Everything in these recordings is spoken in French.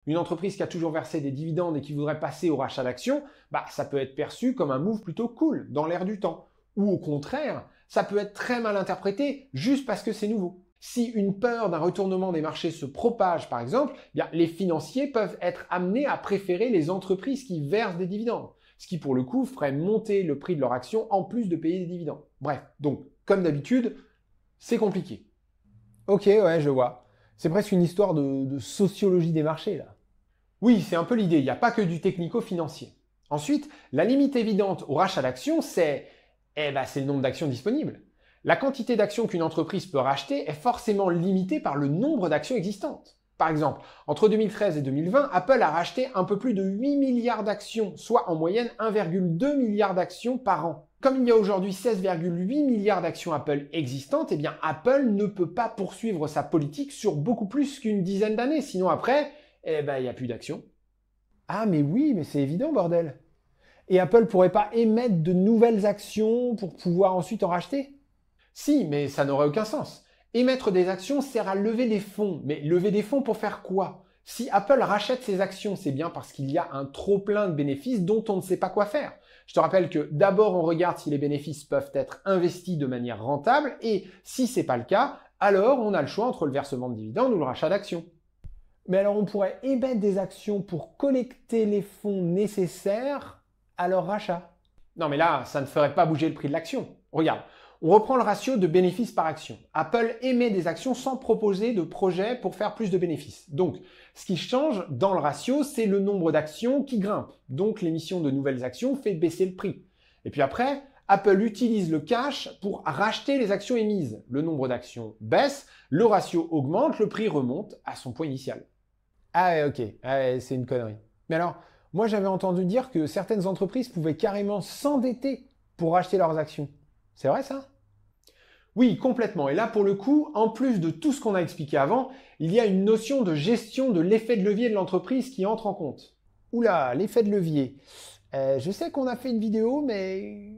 Une entreprise qui a toujours versé des dividendes et qui voudrait passer au rachat d'actions, ça peut être perçu comme un move plutôt cool, dans l'air du temps. Ou au contraire, ça peut être très mal interprété juste parce que c'est nouveau. Si une peur d'un retournement des marchés se propage, par exemple, les financiers peuvent être amenés à préférer les entreprises qui versent des dividendes, ce qui pour le coup ferait monter le prix de leur action en plus de payer des dividendes. Bref, donc comme d'habitude, c'est compliqué. Ok, ouais, je vois. C'est presque une histoire de sociologie des marchés, là. Oui, c'est un peu l'idée, il n'y a pas que du technico-financier. Ensuite, la limite évidente au rachat d'actions, c'est le nombre d'actions disponibles. La quantité d'actions qu'une entreprise peut racheter est forcément limitée par le nombre d'actions existantes. Par exemple, entre 2013 et 2020, Apple a racheté un peu plus de 8 milliards d'actions, soit en moyenne 1,2 milliard d'actions par an. Comme il y a aujourd'hui 16,8 milliards d'actions Apple existantes, Apple ne peut pas poursuivre sa politique sur beaucoup plus qu'une dizaine d'années, sinon après, il n'y a plus d'actions. Ah, mais oui, mais c'est évident, bordel. Et Apple pourrait pas émettre de nouvelles actions pour pouvoir ensuite en racheter? Si, mais ça n'aurait aucun sens. Émettre des actions sert à lever des fonds. Mais lever des fonds pour faire quoi? Si Apple rachète ses actions, c'est bien parce qu'il y a un trop-plein de bénéfices dont on ne sait pas quoi faire. Je te rappelle que d'abord on regarde si les bénéfices peuvent être investis de manière rentable et si c'est pas le cas, alors on a le choix entre le versement de dividendes ou le rachat d'actions. Mais alors on pourrait émettre des actions pour collecter les fonds nécessaires à leur rachat. Non mais là, ça ne ferait pas bouger le prix de l'action. Regarde, on reprend le ratio de bénéfices par action. Apple émet des actions sans proposer de projet pour faire plus de bénéfices. Donc, ce qui change dans le ratio, c'est le nombre d'actions qui grimpe. Donc, l'émission de nouvelles actions fait baisser le prix. Et puis après, Apple utilise le cash pour racheter les actions émises. Le nombre d'actions baisse, le ratio augmente, le prix remonte à son point initial. Ah ouais, ok, ah ouais, c'est une connerie. Mais alors, moi j'avais entendu dire que certaines entreprises pouvaient carrément s'endetter pour racheter leurs actions. C'est vrai ça? Oui, complètement. Et là, pour le coup, en plus de tout ce qu'on a expliqué avant, il y a une notion de gestion de l'effet de levier de l'entreprise qui entre en compte. Oula, l'effet de levier. Je sais qu'on a fait une vidéo, mais...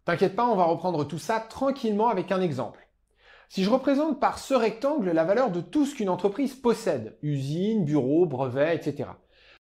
T'inquiète pas, on va reprendre tout ça tranquillement avec un exemple. Si je représente par ce rectangle la valeur de tout ce qu'une entreprise possède, usines, bureaux, brevets, etc.